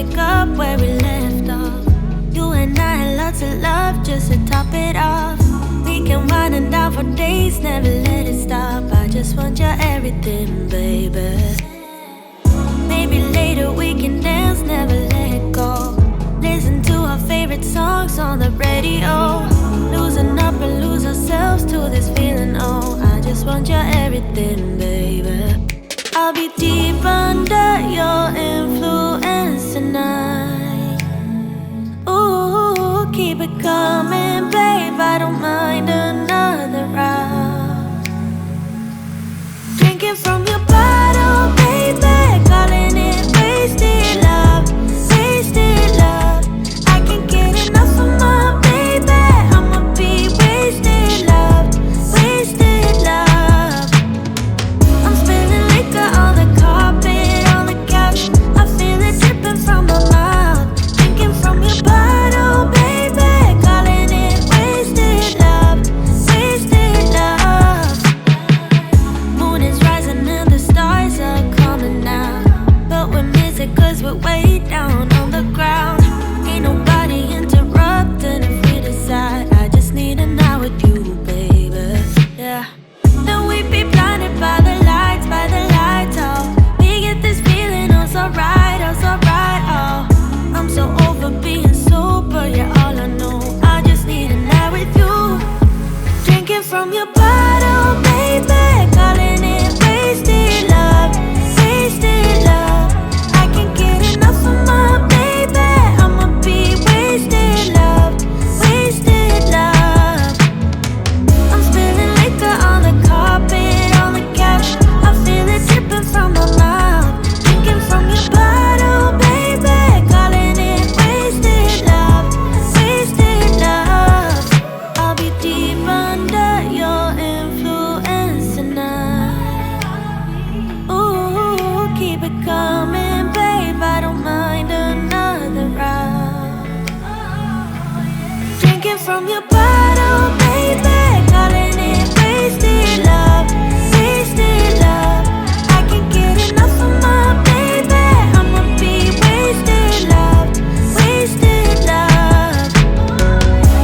pick up where we left off. You and I had lots of love just to top it off. We can wind it down for days, never let it stop. I just want your everything, baby. Maybe later we can dance, never let go. Listen to our favorite songs on the radio. Losing up and lose ourselves to this feeling, oh. I just want your everything, baby. I'll be deep under your influence tonight. Ooh, keep it coming, babe. I don't mind another round. Drinking from your bottle, baby. Calling it wasted love, wasted love. I can't get enough of my baby. I'ma be wasted love, wasted love. I'm spilling liquor on the carpet, on the couch. I feel it dripping from my mouth. Drinking from your bottle, baby. Calling it wasted love, wasted love. Moon is rising and the stars are coming out, but we miss it cause we're way down on the ground. Ain't nobody interrupting if we decide. I just need a night with you, baby. Yeah. Then we be blinded by the lights, oh. We get this feeling, oh so right, oh. I'm so over being sober, you're all I know. I just need a night with you. Drinking from your bottle, baby. Calling it wasted love, wasted love. I can't get enough of my baby. I'ma be wasted love, wasted love. I'm spilling liquor on the carpet, on the couch. I feel it dripping from my mouth. Drinking from your bottle, baby. Calling it wasted love, wasted love. I'll be deep under your influence tonight. Ooh, keep it coming, babe. I don't mind another round. Drinking from your bottle, baby. Calling it wasted love, wasted love. I can't get enough of my baby. I'ma be wasted love, wasted love.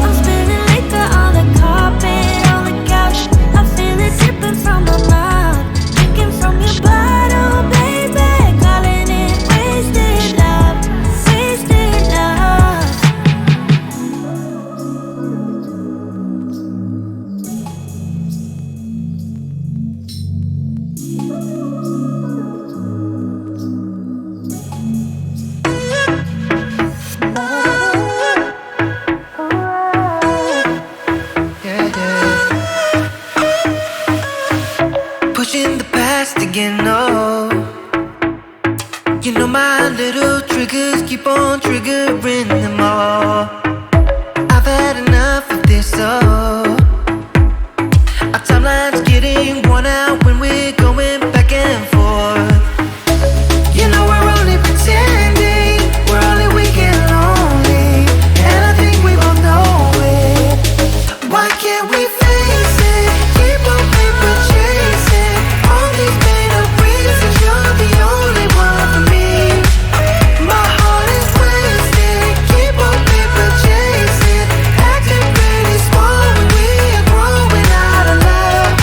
I'm spilling liquor on the carpet, on the couch. I feel it dripping from my mouth. Drinking from your bottle, baby. Calling it wasted love, wasted love. Pushing the past again, no. You know my little triggers keep on triggering them all. I've had enough of this, oh. Our timeline's getting worn out when we're going back and forth. You know we're only pretending, we're only weak and lonely, and I think we both know it. Why can't we face it? Keep on paper chasing all these made up reasons. You're the only one for me. My heart is wasted. Keep on paper chasing, acting pretty small when we are growing out of love.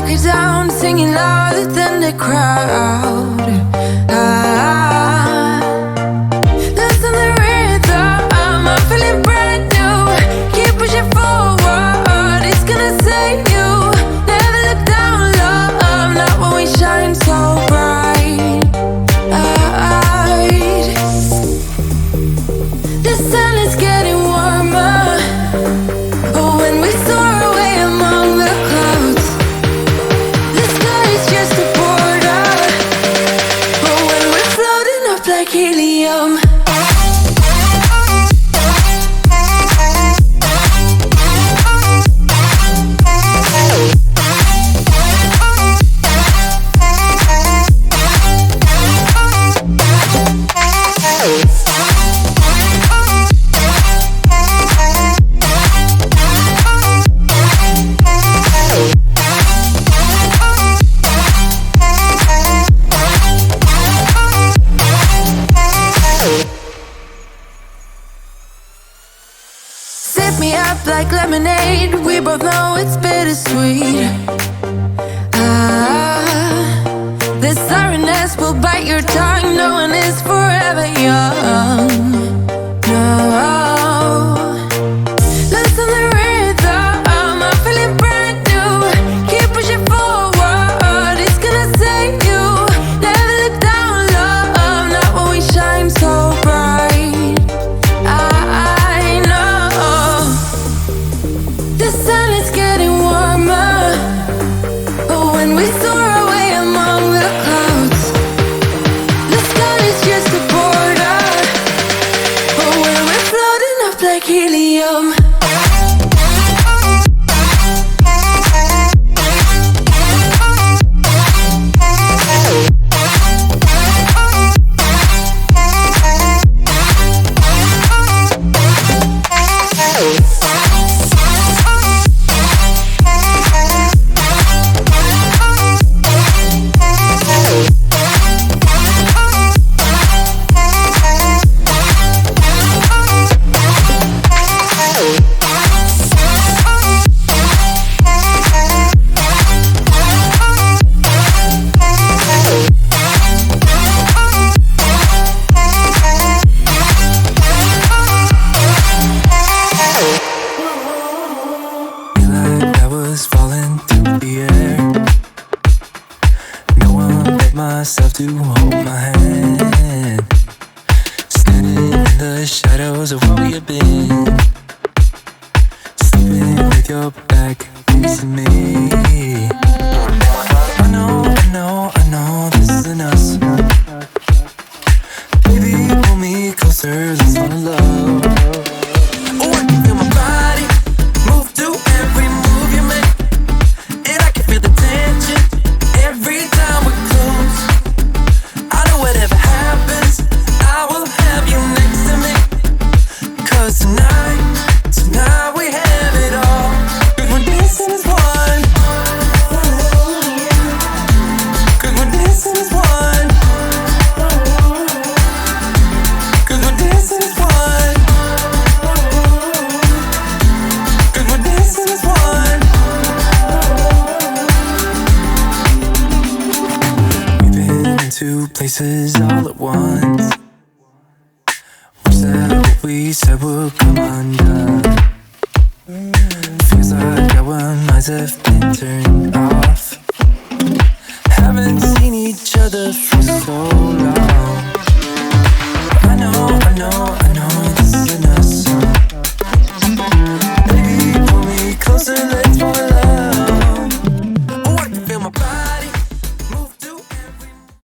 her down, singing louder than the crowd. Listen the rhythm, I'm feeling brand new. Keep pushing forward, it's gonna save you. Never look down, love, not when we shine so bright. The sun is getting warmer, but when we soar away among the clouds, the sky is just a border. But when we're floating up like helium, sip me up like lemonade. We both know it's bittersweet. The sorrowness will bite your tongue. No one is forever young. No. Listen the rhythm, I'm feeling brand new. Keep pushing forward, it's gonna save you. Never look down, love, not when we shine so bright. I know the sun is getting warmer, but when we soar away among the clouds, the sky is just a border. But when we're floating up like helium, like I was falling through the air. No one but myself to hold my hand. Standing in the shadows of where we have been. Sleeping with your back facing me. I know this isn't us. Baby, pull me closer, let's fall in love. Oh, I can feel my body move to every move you make, and I can feel the tension every time we're close. I know whatever happens, I will have you next to me. 'Cause tonight we have it all. 'Cause we're dancing as one. 'Cause we're dancing as one. 'Cause we're dancing as one. 'Cause we're dancing as one. We've been in two places all at once. Was that what we said would come undone? Feels like our minds have been turned